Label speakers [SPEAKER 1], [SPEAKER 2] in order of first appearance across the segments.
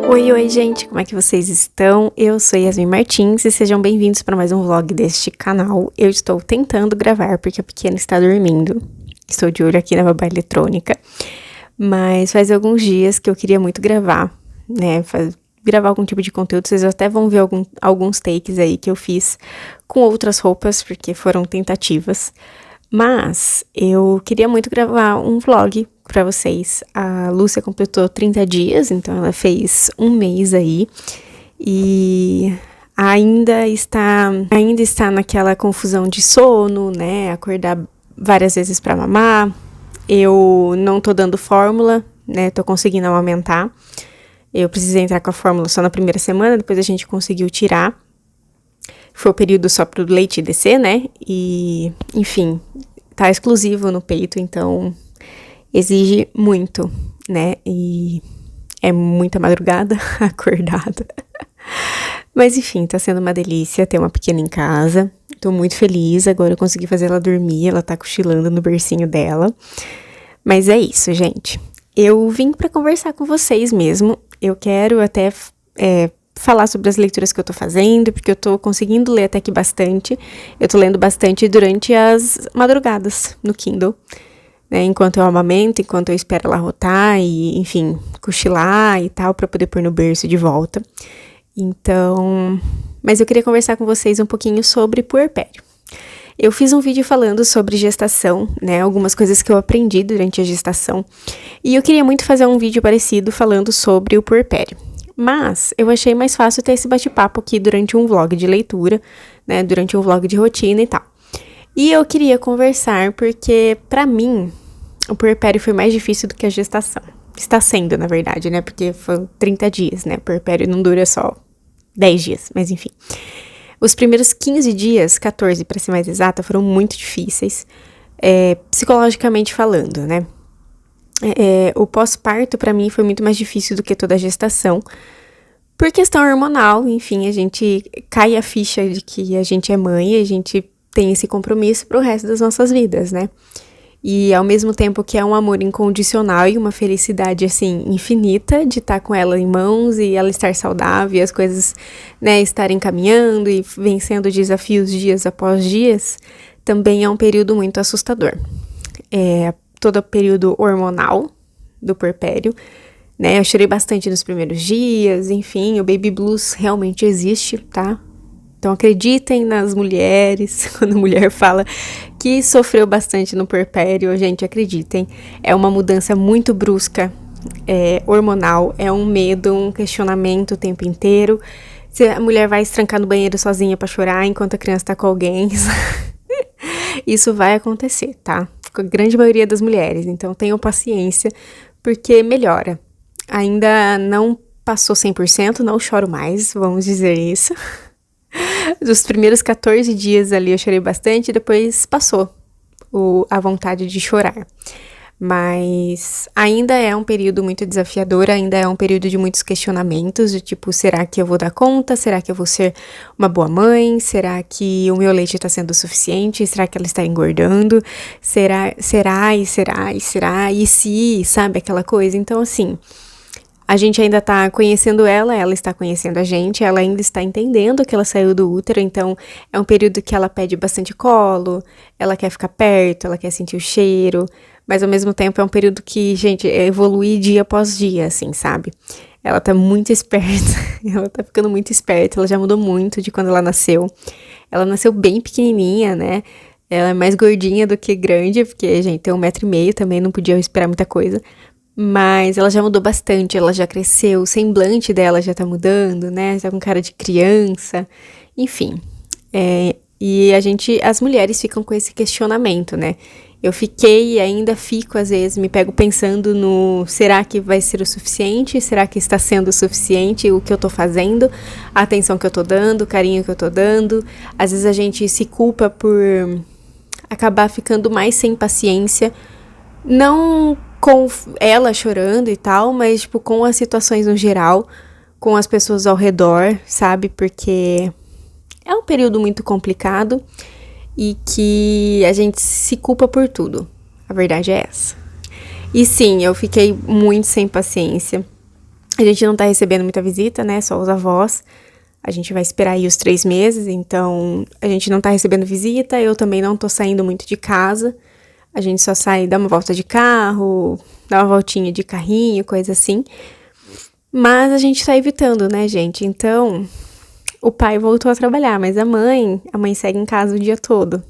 [SPEAKER 1] Oi, gente, como é que vocês estão? Eu sou Yasmin Martins e sejam bem-vindos para mais um vlog deste canal. Eu estou tentando gravar porque a pequena está dormindo. Estou de olho aqui na babá eletrônica. Mas faz alguns dias que eu queria muito gravar, né? Gravar algum tipo de conteúdo. Vocês até vão ver alguns takes aí que eu fiz com outras roupas, porque foram tentativas. Mas eu queria muito gravar um vlog pra vocês. A Lúcia completou 30 dias, então ela fez um mês aí. E ainda está naquela confusão de sono, né? Acordar várias vezes pra mamar. Eu não tô dando fórmula, né? Tô conseguindo amamentar. Eu precisei entrar com a fórmula só na primeira semana, depois a gente conseguiu tirar. Foi o período só pro leite descer, né? E, enfim, tá exclusivo no peito, então exige muito, né? E é muita madrugada acordada. Mas, enfim, tá sendo uma delícia ter uma pequena em casa. Tô muito feliz, agora eu consegui fazer ela dormir, ela tá cochilando no bercinho dela. Mas é isso, gente. Eu vim pra conversar com vocês mesmo. Eu quero até falar sobre as leituras que eu tô fazendo, porque eu tô conseguindo ler até que bastante. Eu tô lendo bastante durante as madrugadas no Kindle, né? Enquanto eu amamento, enquanto eu espero ela rotar e, enfim, cochilar e tal, pra poder pôr no berço de volta. Então, mas eu queria conversar com vocês um pouquinho sobre puerpério. Eu fiz um vídeo falando sobre gestação, né, algumas coisas que eu aprendi durante a gestação, e eu queria muito fazer um vídeo parecido falando sobre o puerpério. Mas eu achei mais fácil ter esse bate-papo aqui durante um vlog de leitura, né, durante um vlog de rotina e tal. E eu queria conversar porque, pra mim, o puerpério foi mais difícil do que a gestação. Está sendo, na verdade, né, porque foram 30 dias, né, o puerpério não dura só 10 dias, mas enfim. Os primeiros 15 dias, 14 para ser mais exata, foram muito difíceis, psicologicamente falando, né? O pós-parto, para mim, foi muito mais difícil do que toda a gestação. Por questão hormonal, enfim, a gente cai a ficha de que a gente é mãe e a gente tem esse compromisso pro resto das nossas vidas, né? E ao mesmo tempo que é um amor incondicional e uma felicidade, assim, infinita de estar com ela em mãos e ela estar saudável e as coisas, né, estarem caminhando e vencendo desafios dias após dias, também é um período muito assustador. Todo o período hormonal do puerpério, né, eu chorei bastante nos primeiros dias, enfim, o baby blues realmente existe, tá? Então acreditem nas mulheres, quando a mulher fala que sofreu bastante no puerpério, gente, acreditem. É uma mudança muito brusca, hormonal, é um medo, um questionamento o tempo inteiro. Se a mulher vai se trancar no banheiro sozinha pra chorar enquanto a criança tá com alguém, isso vai acontecer, tá? Com a grande maioria das mulheres, então tenham paciência, porque melhora. Ainda não passou 100%, não choro mais, vamos dizer isso. Dos primeiros 14 dias ali eu chorei bastante, depois passou a vontade de chorar. Mas ainda é um período muito desafiador, ainda é um período de muitos questionamentos, de tipo, será que eu vou dar conta? Será que eu vou ser uma boa mãe? Será que o meu leite está sendo suficiente? Será que ela está engordando? Será, e se, sabe, aquela coisa? Então, assim, a gente ainda tá conhecendo ela está conhecendo a gente, ela ainda está entendendo que ela saiu do útero, então é um período que ela pede bastante colo, ela quer ficar perto, ela quer sentir o cheiro, mas ao mesmo tempo é um período que, gente, evolui dia após dia, assim, sabe? Ela tá muito esperta, ela tá ficando muito esperta, ela já mudou muito de quando ela nasceu. Ela nasceu bem pequenininha, né? Ela é mais gordinha do que grande, porque, gente, tem 1,5 m também, não podia esperar muita coisa. Mas ela já mudou bastante, ela já cresceu, o semblante dela já tá mudando, né? Tá com cara de criança, enfim. E as mulheres ficam com esse questionamento, né? Eu fiquei e ainda fico, às vezes, me pego pensando no será que vai ser o suficiente? Será que está sendo o suficiente o que eu tô fazendo? A atenção que eu tô dando, o carinho que eu tô dando. Às vezes a gente se culpa por acabar ficando mais sem paciência, não com ela chorando e tal, mas, tipo, com as situações no geral, com as pessoas ao redor, sabe? Porque é um período muito complicado e que a gente se culpa por tudo. A verdade é essa. E sim, eu fiquei muito sem paciência. A gente não tá recebendo muita visita, né? Só os avós. A gente vai esperar aí os 3 meses, então a gente não tá recebendo visita, eu também não tô saindo muito de casa. A gente só sai, dá uma volta de carro, dá uma voltinha de carrinho, coisa assim. Mas a gente tá evitando, né, gente? Então, o pai voltou a trabalhar, mas a mãe segue em casa o dia todo.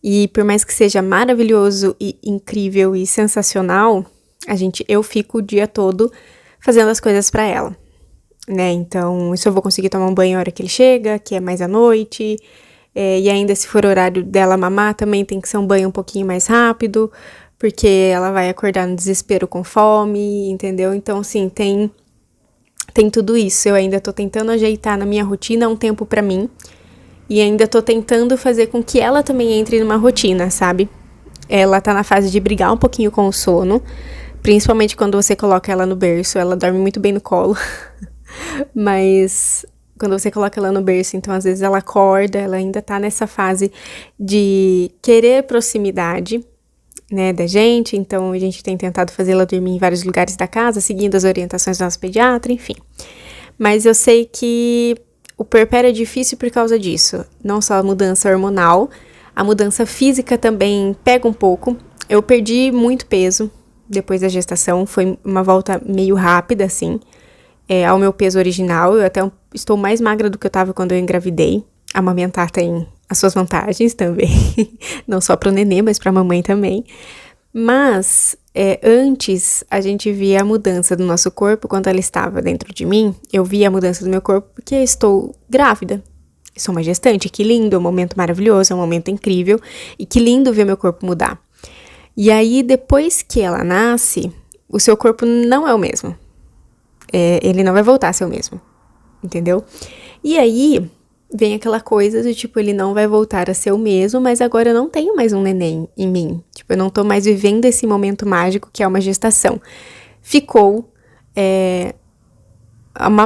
[SPEAKER 1] E por mais que seja maravilhoso e incrível e sensacional, eu fico o dia todo fazendo as coisas pra ela, né? Então, se eu vou conseguir tomar um banho a hora que ele chega, que é mais à noite, e ainda se for horário dela mamar, também tem que ser um banho um pouquinho mais rápido, porque ela vai acordar no desespero com fome, entendeu? Então, assim, tem tudo isso. Eu ainda tô tentando ajeitar na minha rotina um tempo pra mim, e ainda tô tentando fazer com que ela também entre numa rotina, sabe? Ela tá na fase de brigar um pouquinho com o sono, principalmente quando você coloca ela no berço, ela dorme muito bem no colo. Mas quando você coloca ela no berço, então às vezes ela acorda, ela ainda tá nessa fase de querer proximidade, né, da gente. Então a gente tem tentado fazer ela dormir em vários lugares da casa, seguindo as orientações do nosso pediatra, enfim. Mas eu sei que o puerpério é difícil por causa disso. Não só a mudança hormonal, a mudança física também pega um pouco. Eu perdi muito peso depois da gestação, foi uma volta meio rápida, assim, ao meu peso original. Eu até estou mais magra do que eu estava quando eu engravidei. Amamentar tem as suas vantagens também, não só para o nenê, mas para a mamãe também. Mas antes a gente via a mudança do nosso corpo quando ela estava dentro de mim. Eu via a mudança do meu corpo porque eu estou grávida. Eu sou uma gestante, que lindo, é um momento maravilhoso, é um momento incrível. E que lindo ver meu corpo mudar. E aí, depois que ela nasce, o seu corpo não é o mesmo. Ele não vai voltar a ser o mesmo, entendeu? E aí, vem aquela coisa do tipo, ele não vai voltar a ser o mesmo, mas agora eu não tenho mais um neném em mim. Tipo, eu não tô mais vivendo esse momento mágico que é uma gestação. Ficou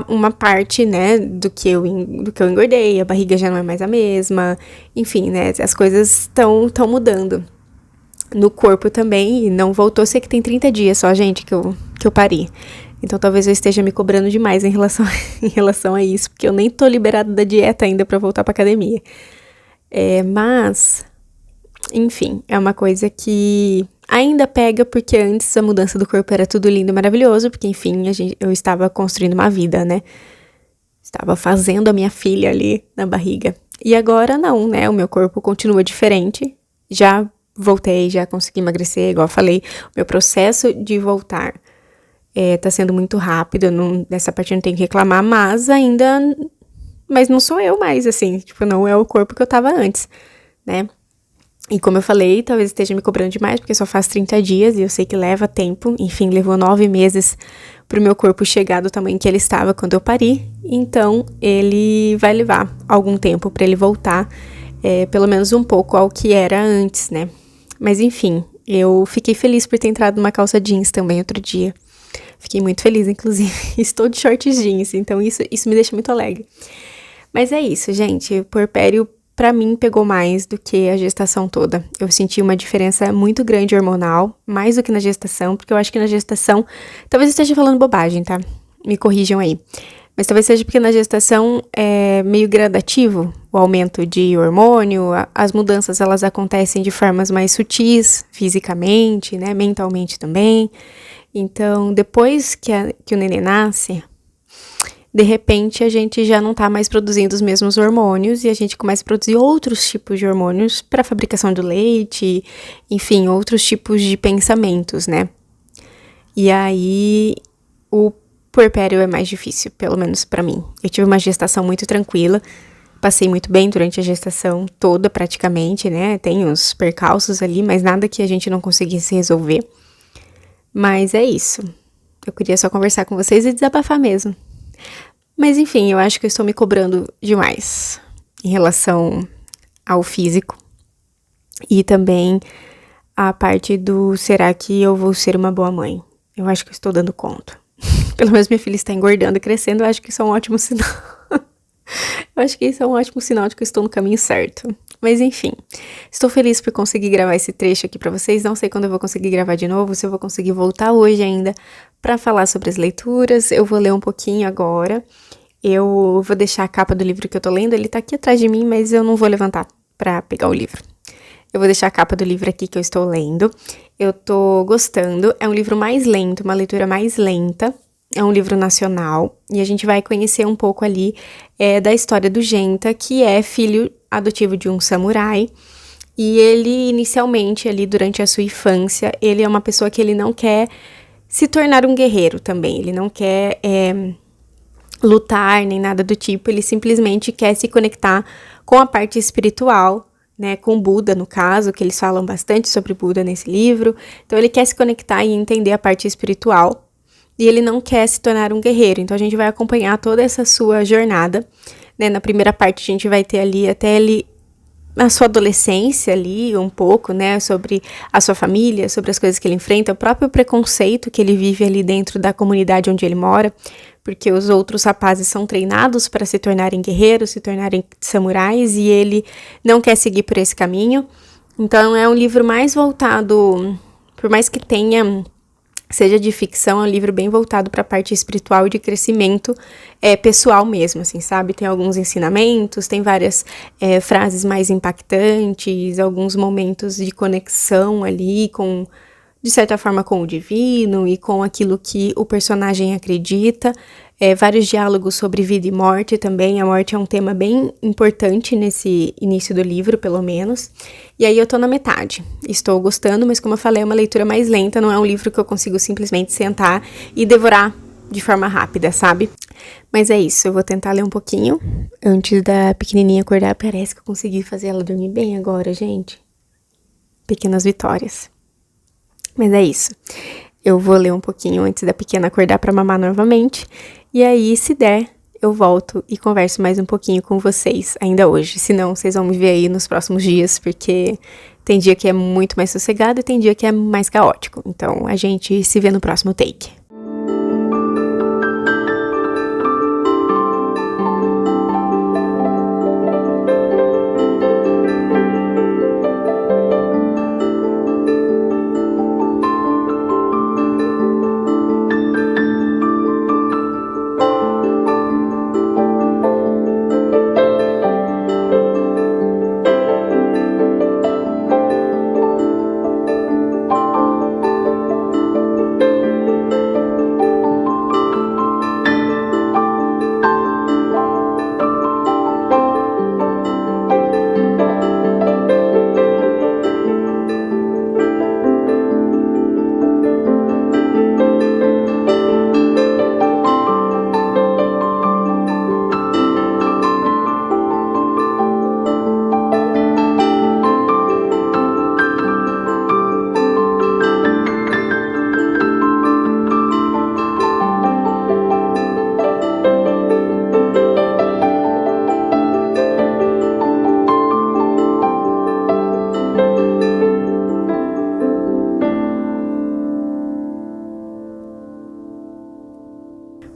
[SPEAKER 1] uma parte, né, do que eu engordei, a barriga já não é mais a mesma, enfim, né, as coisas estão mudando. No corpo também, e não voltou. Eu sei que tem 30 dias só, gente, que eu pari. Então talvez eu esteja me cobrando demais em relação a isso, porque eu nem tô liberada da dieta ainda pra voltar pra academia. Mas, enfim, é uma coisa que ainda pega, porque antes a mudança do corpo era tudo lindo e maravilhoso, porque enfim, eu estava construindo uma vida, né? Estava fazendo a minha filha ali na barriga. E agora não, né? O meu corpo continua diferente. Já voltei, já consegui emagrecer, igual eu falei. O meu processo de voltar tá sendo muito rápido, nessa parte eu não tenho que reclamar, mas não sou eu mais, assim, tipo, não é o corpo que eu tava antes, né? E como eu falei, talvez esteja me cobrando demais, porque só faz 30 dias e eu sei que leva tempo. Enfim, levou 9 meses pro meu corpo chegar do tamanho que ele estava quando eu pari. Então, ele vai levar algum tempo pra ele voltar, pelo menos um pouco ao que era antes, né? Mas enfim, eu fiquei feliz por ter entrado numa calça jeans também outro dia. Fiquei muito feliz, inclusive. Estou de shorts jeans, então isso me deixa muito alegre. Mas é isso, gente. O puerpério, pra mim, pegou mais do que a gestação toda. Eu senti uma diferença muito grande hormonal, mais do que na gestação, porque eu acho que na gestação... Talvez eu esteja falando bobagem, tá? Me corrijam aí. Mas talvez seja porque na gestação é meio gradativo o aumento de hormônio, as mudanças elas acontecem de formas mais sutis, fisicamente, né, mentalmente também. Então, depois que o neném nasce, de repente a gente já não tá mais produzindo os mesmos hormônios e a gente começa a produzir outros tipos de hormônios para a fabricação do leite, enfim, outros tipos de pensamentos, né? E aí o puerpério é mais difícil, pelo menos pra mim. Eu tive uma gestação muito tranquila, passei muito bem durante a gestação toda praticamente, né? Tem uns percalços ali, mas nada que a gente não conseguisse resolver. Mas é isso. Eu queria só conversar com vocês e desabafar mesmo. Mas enfim, eu acho que eu estou me cobrando demais em relação ao físico. E também a parte do será que eu vou ser uma boa mãe? Eu acho que eu estou dando conta. Pelo menos minha filha está engordando e crescendo, eu acho que isso é um ótimo sinal. Eu acho que isso é um ótimo sinal de que eu estou no caminho certo. Mas enfim, estou feliz por conseguir gravar esse trecho aqui pra vocês. Não sei quando eu vou conseguir gravar de novo, se eu vou conseguir voltar hoje ainda para falar sobre as leituras. Eu vou ler um pouquinho agora. Eu vou deixar a capa do livro que eu tô lendo, ele tá aqui atrás de mim, mas eu não vou levantar para pegar o livro. Eu vou deixar a capa do livro aqui que eu estou lendo. Eu tô gostando, é um livro mais lento, uma leitura mais lenta. É um livro nacional e a gente vai conhecer um pouco ali da história do Genta, que é filho adotivo de um samurai. E ele, inicialmente, ali durante a sua infância, ele é uma pessoa que ele não quer se tornar um guerreiro também. Ele não quer lutar nem nada do tipo, ele simplesmente quer se conectar com a parte espiritual, né, com Buda, no caso, que eles falam bastante sobre Buda nesse livro. Então, ele quer se conectar e entender a parte espiritual. E ele não quer se tornar um guerreiro, então a gente vai acompanhar toda essa sua jornada, né? Na primeira parte a gente vai ter ali até ele, na sua adolescência ali, um pouco, né? Sobre a sua família, sobre as coisas que ele enfrenta, o próprio preconceito que ele vive ali dentro da comunidade onde ele mora, porque os outros rapazes são treinados para se tornarem guerreiros, se tornarem samurais, e ele não quer seguir por esse caminho. Então é um livro mais voltado, por mais que seja de ficção, é um livro bem voltado para a parte espiritual e de crescimento pessoal mesmo, assim, sabe? Tem alguns ensinamentos, tem várias frases mais impactantes, alguns momentos de conexão ali com, de certa forma, com o divino e com aquilo que o personagem acredita. Vários diálogos sobre vida e morte também. A morte é um tema bem importante nesse início do livro, pelo menos. E aí eu tô na metade. Estou gostando, mas como eu falei, é uma leitura mais lenta, não é um livro que eu consigo simplesmente sentar e devorar de forma rápida, sabe? Mas é isso, eu vou tentar ler um pouquinho antes da pequenininha acordar. Parece que eu consegui fazer ela dormir bem agora, gente. Pequenas vitórias. Mas é isso. Eu vou ler um pouquinho antes da pequena acordar para mamar novamente. E aí, se der, eu volto e converso mais um pouquinho com vocês ainda hoje. Se não, vocês vão me ver aí nos próximos dias, porque tem dia que é muito mais sossegado e tem dia que é mais caótico. Então, a gente se vê no próximo take.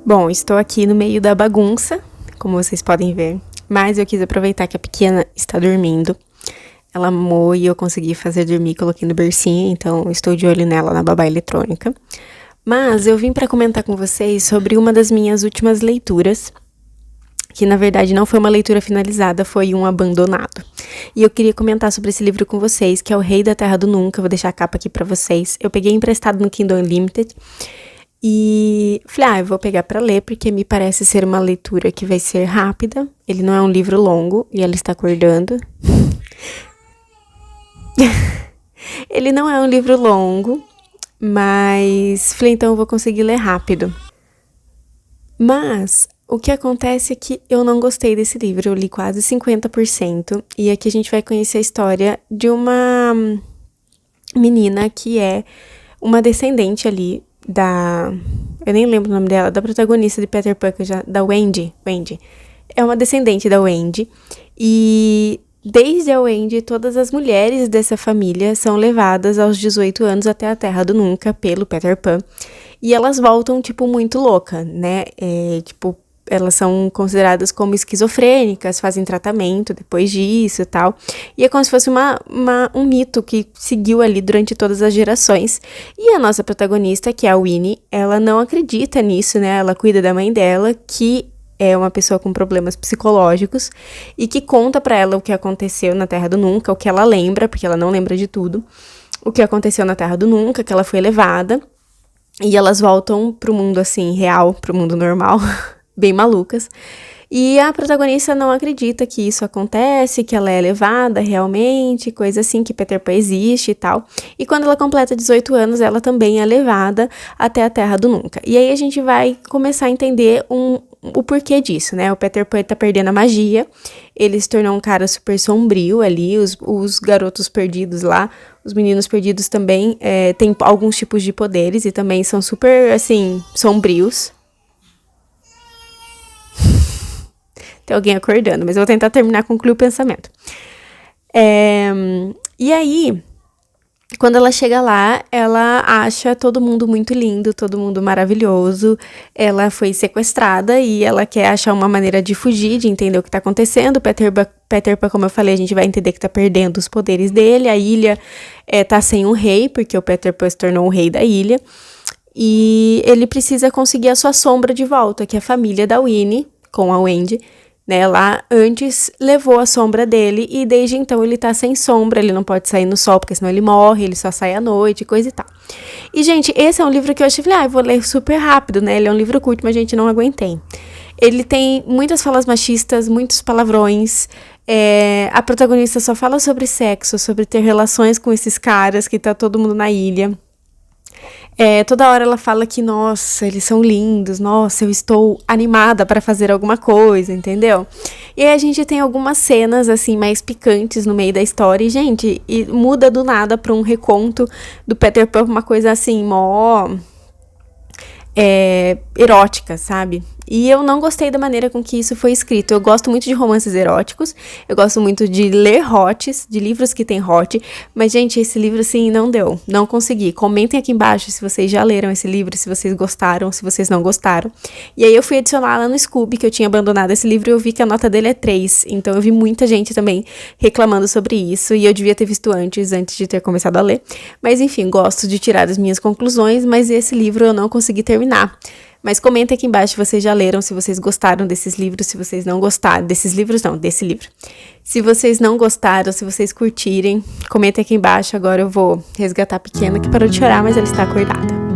[SPEAKER 1] Bom, estou aqui no meio da bagunça, como vocês podem ver, mas eu quis aproveitar que a pequena está dormindo. Ela amou e eu consegui fazer dormir, coloquei no bercinho, então estou de olho nela na babá eletrônica. Mas eu vim para comentar com vocês sobre uma das minhas últimas leituras, que na verdade não foi uma leitura finalizada, foi um abandonado. E eu queria comentar sobre esse livro com vocês, que é O Rei da Terra do Nunca. Eu vou deixar a capa aqui para vocês. Eu peguei emprestado no Kindle Unlimited. E falei, eu vou pegar pra ler, porque me parece ser uma leitura que vai ser rápida. Ele não é um livro longo, e ela está acordando. Ele não é um livro longo, mas falei, então eu vou conseguir ler rápido. Mas o que acontece é que eu não gostei desse livro, eu li quase 50%, e aqui a gente vai conhecer a história de uma menina que é uma descendente ali eu nem lembro o nome dela, da protagonista de Peter Pan, da Wendy. É uma descendente da Wendy. E desde a Wendy, todas as mulheres dessa família são levadas aos 18 anos até a Terra do Nunca pelo Peter Pan. E elas voltam, tipo, muito louca, né? elas são consideradas como esquizofrênicas, fazem tratamento depois disso e tal. E é como se fosse um mito que seguiu ali durante todas as gerações. E a nossa protagonista, que é a Winnie, ela não acredita nisso, né? Ela cuida da mãe dela, que é uma pessoa com problemas psicológicos, e que conta pra ela o que aconteceu na Terra do Nunca, o que ela lembra, porque ela não lembra de tudo, o que aconteceu na Terra do Nunca, que ela foi levada, e elas voltam pro mundo, assim, real, pro mundo normal, bem malucas. E a protagonista não acredita que isso acontece, que ela é levada realmente, coisa assim, que Peter Pan existe e tal. E quando ela completa 18 anos, ela também é levada até a Terra do Nunca. E aí a gente vai começar a entender o porquê disso, né? O Peter Pan tá perdendo a magia, ele se tornou um cara super sombrio ali, os garotos perdidos lá, os meninos perdidos também têm alguns tipos de poderes e também são super, assim, sombrios. Tem alguém acordando, mas eu vou tentar concluir o pensamento. E aí, quando ela chega lá, ela acha todo mundo muito lindo, todo mundo maravilhoso. Ela foi sequestrada e ela quer achar uma maneira de fugir, de entender o que tá acontecendo. Peter Pan, como eu falei, a gente vai entender que tá perdendo os poderes dele. A ilha tá sem um rei, porque o Peter Pan se tornou o rei da ilha. E ele precisa conseguir a sua sombra de volta, que é a família da Winnie, com a Wendy, né, lá antes levou a sombra dele e desde então ele tá sem sombra, ele não pode sair no sol porque senão ele morre, ele só sai à noite, coisa e tal. E, gente, esse é um livro que eu achei, eu vou ler super rápido, né, ele é um livro curto, mas, gente, não aguentei. Ele tem muitas falas machistas, muitos palavrões, a protagonista só fala sobre sexo, sobre ter relações com esses caras que tá todo mundo na ilha. Toda hora ela fala que, nossa, eles são lindos, nossa, eu estou animada para fazer alguma coisa, entendeu? E aí a gente tem algumas cenas, assim, mais picantes no meio da história e, gente, muda do nada pra um reconto do Peter Pan, uma coisa assim, mó erótica, sabe? E eu não gostei da maneira com que isso foi escrito. Eu gosto muito de romances eróticos, eu gosto muito de ler hots, de livros que tem hot, mas, gente, esse livro, assim, não deu, não consegui. Comentem aqui embaixo se vocês já leram esse livro, se vocês gostaram, se vocês não gostaram. E aí eu fui adicionar lá no Scooby, que eu tinha abandonado esse livro, e eu vi que a nota dele é 3, então eu vi muita gente também reclamando sobre isso, e eu devia ter visto antes de ter começado a ler. Mas, enfim, gosto de tirar as minhas conclusões, mas esse livro eu não consegui terminar. Mas comenta aqui embaixo se vocês já leram, se vocês gostaram desses livros, se vocês não gostaram, desse livro. Se vocês não gostaram, se vocês curtirem, comenta aqui embaixo. Agora eu vou resgatar a pequena que parou de chorar, mas ela está acordada.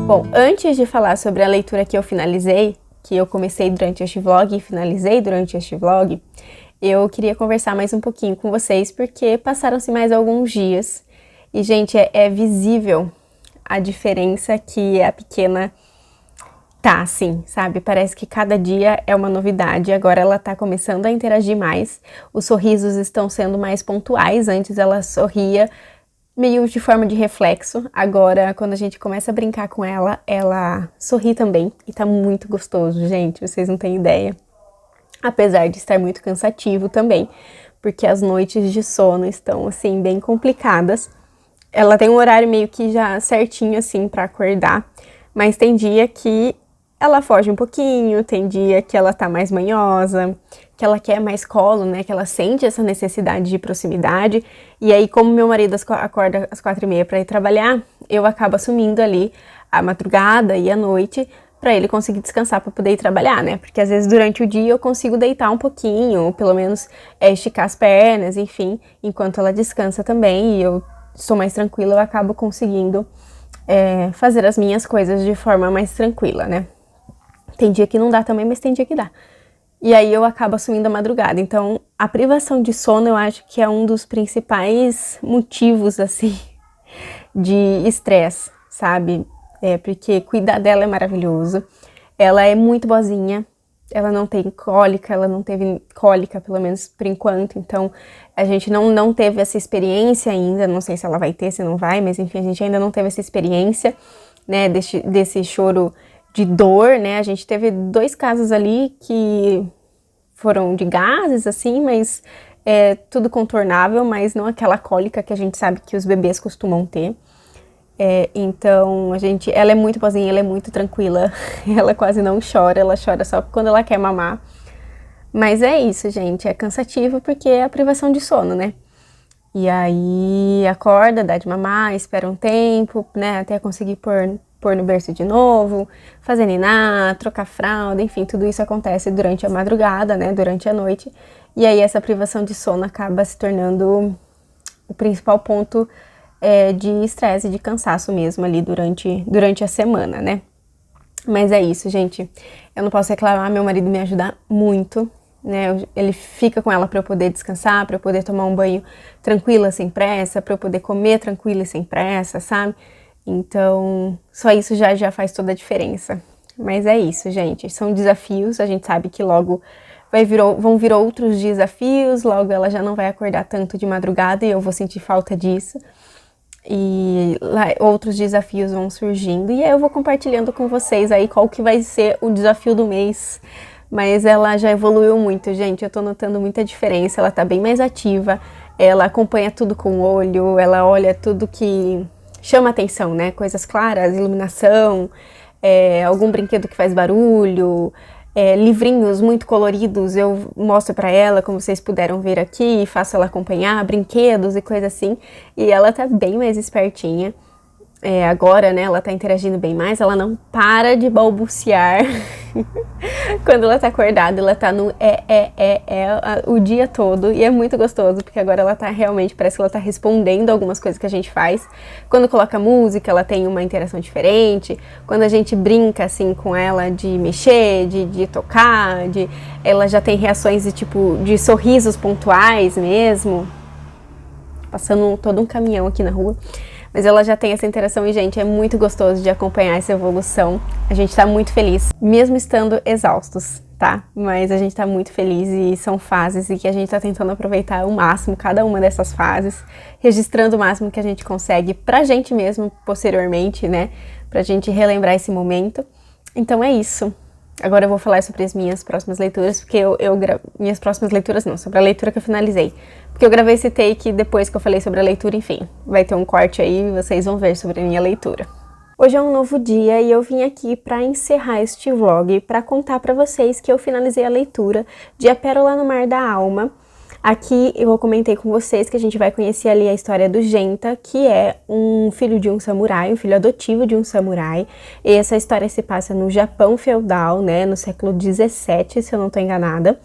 [SPEAKER 1] Bom, antes de falar sobre a leitura que eu finalizei, que eu comecei durante este vlog e finalizei durante este vlog, eu queria conversar mais um pouquinho com vocês, porque passaram-se mais alguns dias e, gente, é visível a diferença que a pequena tá, assim, sabe? Parece que cada dia é uma novidade, agora ela tá começando a interagir mais, os sorrisos estão sendo mais pontuais, antes ela sorria meio de forma de reflexo. Agora, quando a gente começa a brincar com ela, ela sorri também e tá muito gostoso, gente, vocês não têm ideia. Apesar de estar muito cansativo também, porque as noites de sono estão, assim, bem complicadas. Ela tem um horário meio que já certinho, assim, pra acordar, mas tem dia que ela foge um pouquinho, tem dia que ela tá mais manhosa, que ela quer mais colo, né, que ela sente essa necessidade de proximidade, e aí como meu marido acorda às 4h30 pra ir trabalhar, eu acabo assumindo ali a madrugada e a noite pra ele conseguir descansar pra poder ir trabalhar, né, porque às vezes durante o dia eu consigo deitar um pouquinho, ou pelo menos esticar as pernas, enfim, enquanto ela descansa também, e eu sou mais tranquila, eu acabo conseguindo fazer as minhas coisas de forma mais tranquila, né. Tem dia que não dá também, mas tem dia que dá. E aí eu acabo assumindo a madrugada. Então, a privação de sono eu acho que é um dos principais motivos, assim, de estresse, sabe? Porque cuidar dela é maravilhoso. Ela é muito boazinha. Ela não tem cólica, ela não teve cólica, pelo menos por enquanto. Então, a gente não teve essa experiência ainda. Não sei se ela vai ter, se não vai, mas enfim, a gente ainda não teve essa experiência, né, desse choro de dor, né? A gente teve 2 casos ali que foram de gases, assim, mas tudo contornável, mas não aquela cólica que a gente sabe que os bebês costumam ter. Então, ela é muito boazinha, ela é muito tranquila, ela quase não chora, ela chora só quando ela quer mamar. Mas é isso, gente, é cansativo porque é a privação de sono, né? E aí acorda, dá de mamar, espera um tempo, né, até conseguir pôr no berço de novo, fazer ninar, trocar fralda, enfim, tudo isso acontece durante a madrugada, né, durante a noite. E aí essa privação de sono acaba se tornando o principal ponto de estresse e de cansaço mesmo ali durante a semana, né. Mas é isso, gente. Eu não posso reclamar, meu marido me ajuda muito, né? Ele fica com ela para eu poder descansar, para eu poder tomar um banho tranquila, sem pressa, para eu poder comer tranquila e sem pressa, sabe? Então, só isso já faz toda a diferença. Mas é isso, gente. São desafios, a gente sabe que logo vão vir outros desafios, logo ela já não vai acordar tanto de madrugada e eu vou sentir falta disso. E lá, outros desafios vão surgindo e aí eu vou compartilhando com vocês aí qual que vai ser o desafio do mês. Mas ela já evoluiu muito, gente, eu tô notando muita diferença, ela tá bem mais ativa, ela acompanha tudo com o olho, ela olha tudo que chama atenção, né, coisas claras, iluminação, algum brinquedo que faz barulho, livrinhos muito coloridos, eu mostro pra ela, como vocês puderam ver aqui, faço ela acompanhar, brinquedos e coisa assim, e ela tá bem mais espertinha. Agora, né, ela tá interagindo bem mais, ela não para de balbuciar quando ela tá acordada, ela tá no o dia todo, e é muito gostoso, porque agora ela tá realmente, parece que ela tá respondendo algumas coisas que a gente faz. Quando coloca música, ela tem uma interação diferente, quando a gente brinca, assim, com ela de mexer, de tocar, ela já tem reações de sorrisos pontuais mesmo, passando todo um caminhão aqui na rua. Mas ela já tem essa interação e, gente, é muito gostoso de acompanhar essa evolução. A gente tá muito feliz, mesmo estando exaustos, tá? Mas a gente tá muito feliz e são fases e que a gente tá tentando aproveitar o máximo cada uma dessas fases, registrando o máximo que a gente consegue pra gente mesmo, posteriormente, né? Pra gente relembrar esse momento. Então é isso. Agora eu vou falar sobre as minhas próximas leituras, porque minhas próximas leituras não, sobre a leitura que eu finalizei. Porque eu gravei esse take depois que eu falei sobre a leitura, enfim. Vai ter um corte aí e vocês vão ver sobre a minha leitura. Hoje é um novo dia e eu vim aqui para encerrar este vlog, para contar para vocês que eu finalizei a leitura de A Pérola no Mar da Alma. Aqui eu comentei com vocês que a gente vai conhecer ali a história do Genta, que é um filho de um samurai, um filho adotivo de um samurai. E essa história se passa no Japão feudal, né, no século 17, se eu não estou enganada.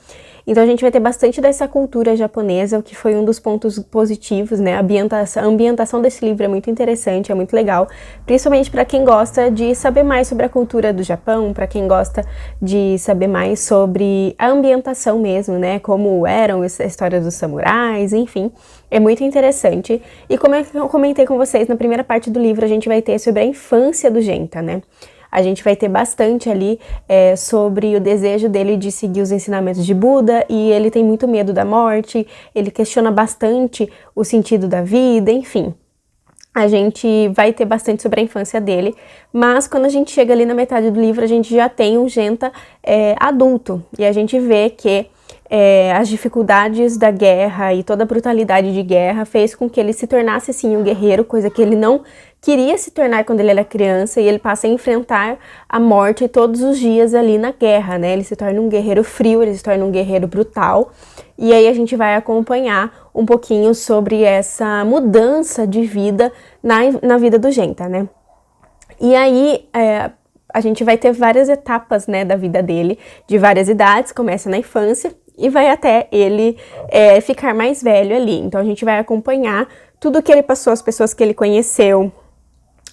[SPEAKER 1] Então a gente vai ter bastante dessa cultura japonesa, o que foi um dos pontos positivos, né? A ambientação desse livro é muito interessante, é muito legal, principalmente para quem gosta de saber mais sobre a cultura do Japão, para quem gosta de saber mais sobre a ambientação mesmo, né? Como eram a história dos samurais, enfim, é muito interessante. E como eu comentei com vocês, na primeira parte do livro a gente vai ter sobre a infância do Genta, né? A gente vai ter bastante ali sobre o desejo dele de seguir os ensinamentos de Buda, e ele tem muito medo da morte, ele questiona bastante o sentido da vida, enfim. a gente vai ter bastante sobre a infância dele, mas quando a gente chega ali na metade do livro, a gente já tem um Genta adulto, e a gente vê que as dificuldades da guerra e toda a brutalidade de guerra fez com que ele se tornasse, sim, um guerreiro, coisa que ele não queria se tornar quando ele era criança, e ele passa a enfrentar a morte todos os dias ali na guerra, né? Ele se torna um guerreiro frio, ele se torna um guerreiro brutal, e aí a gente vai acompanhar um pouquinho sobre essa mudança de vida na vida do Genta, né? E aí a gente vai ter várias etapas, né, da vida dele, de várias idades, começa na infância e vai até ele ficar mais velho ali. Então a gente vai acompanhar tudo que ele passou, as pessoas que ele conheceu,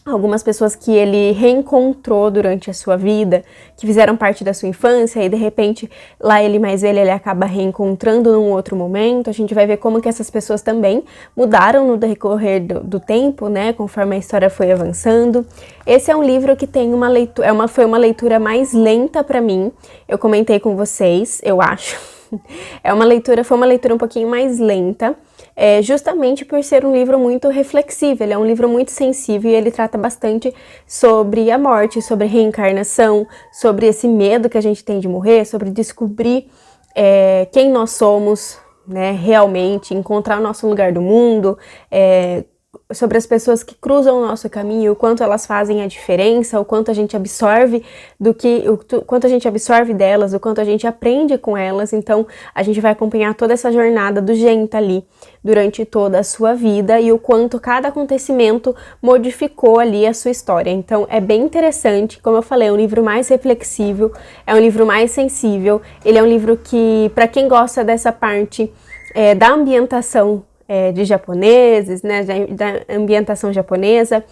[SPEAKER 1] algumas pessoas que ele reencontrou durante a sua vida, que fizeram parte da sua infância, e de repente, lá ele mais velho, ele acaba reencontrando num outro momento. A gente vai ver como que essas pessoas também mudaram no decorrer do tempo, né, conforme a história foi avançando. Esse é um livro que tem uma leitura, foi uma leitura mais lenta para mim, eu comentei com vocês, eu acho. Foi uma leitura um pouquinho mais lenta, justamente por ser um livro muito reflexivo. Ele é um livro muito sensível e ele trata bastante sobre a morte, sobre reencarnação, sobre esse medo que a gente tem de morrer, sobre descobrir quem nós somos, né, realmente, encontrar o nosso lugar do mundo, sobre as pessoas que cruzam o nosso caminho, o quanto elas fazem a diferença, o quanto a gente absorve quanto a gente absorve delas, o quanto a gente aprende com elas. Então a gente vai acompanhar toda essa jornada do Genta ali durante toda a sua vida e o quanto cada acontecimento modificou ali a sua história. Então é bem interessante, como eu falei, é um livro mais reflexivo, é um livro mais sensível, ele é um livro que, para quem gosta dessa parte da ambientação de japoneses, né, da ambientação japonesa,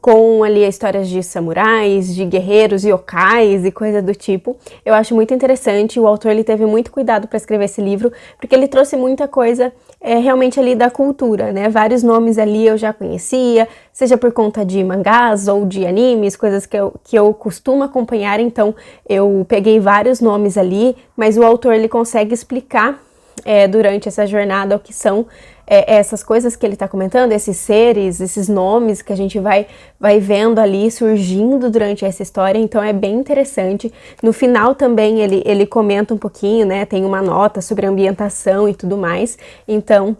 [SPEAKER 1] com ali histórias de samurais, de guerreiros, yokais e coisa do tipo. Eu acho muito interessante, o autor ele teve muito cuidado para escrever esse livro, porque ele trouxe muita coisa realmente ali da cultura, né, vários nomes ali eu já conhecia, seja por conta de mangás ou de animes, coisas que eu costumo acompanhar, então eu peguei vários nomes ali, mas o autor ele consegue explicar durante essa jornada o que são essas coisas que ele está comentando, esses seres, esses nomes que a gente vai vendo ali surgindo durante essa história. Então é bem interessante. No final também ele comenta um pouquinho, né, tem uma nota sobre a ambientação e tudo mais. Então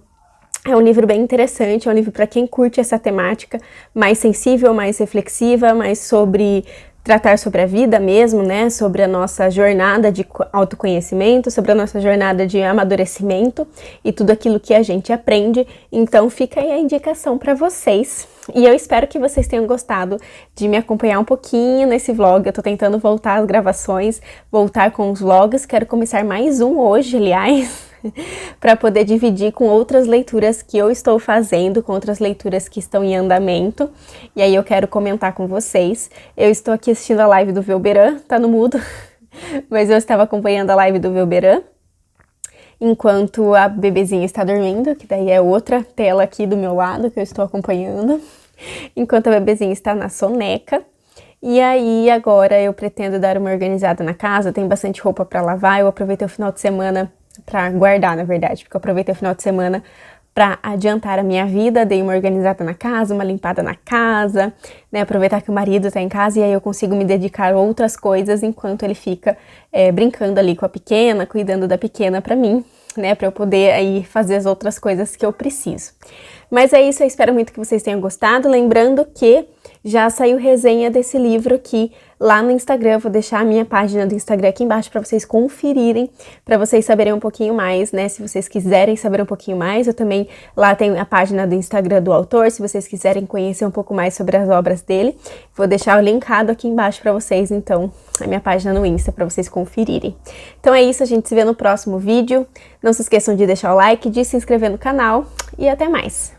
[SPEAKER 1] é um livro bem interessante, é um livro para quem curte essa temática mais sensível, mais reflexiva, mais sobre tratar sobre a vida mesmo, né, sobre a nossa jornada de autoconhecimento, sobre a nossa jornada de amadurecimento e tudo aquilo que a gente aprende. Então fica aí a indicação para vocês. E eu espero que vocês tenham gostado de me acompanhar um pouquinho nesse vlog. Eu tô tentando voltar às gravações, voltar com os vlogs. Quero começar mais um hoje, aliás, para poder dividir com outras leituras que eu estou fazendo, com outras leituras que estão em andamento. E aí eu quero comentar com vocês. Eu estou aqui assistindo a live do Velberan, tá no mudo, mas eu estava acompanhando a live do Velberan enquanto a bebezinha está dormindo, que daí é outra tela aqui do meu lado que eu estou acompanhando, enquanto a bebezinha está na soneca. E aí agora eu pretendo dar uma organizada na casa, tem bastante roupa para lavar. Eu aproveitei o final de semana para guardar, na verdade, porque eu aproveitei o final de semana para adiantar a minha vida, dei uma organizada na casa, uma limpada na casa, né, aproveitar que o marido tá em casa e aí eu consigo me dedicar a outras coisas enquanto ele fica brincando ali com a pequena, cuidando da pequena para mim, né, para eu poder aí fazer as outras coisas que eu preciso. Mas é isso, eu espero muito que vocês tenham gostado, lembrando que já saiu resenha desse livro aqui lá no Instagram. Eu vou deixar a minha página do Instagram aqui embaixo para vocês conferirem, para vocês saberem um pouquinho mais, né? Se vocês quiserem saber um pouquinho mais, eu também lá tenho a página do Instagram do autor, se vocês quiserem conhecer um pouco mais sobre as obras dele. Vou deixar o linkado aqui embaixo para vocês, então, a minha página no Insta, para vocês conferirem. Então é isso, a gente se vê no próximo vídeo. Não se esqueçam de deixar o like, de se inscrever no canal e até mais!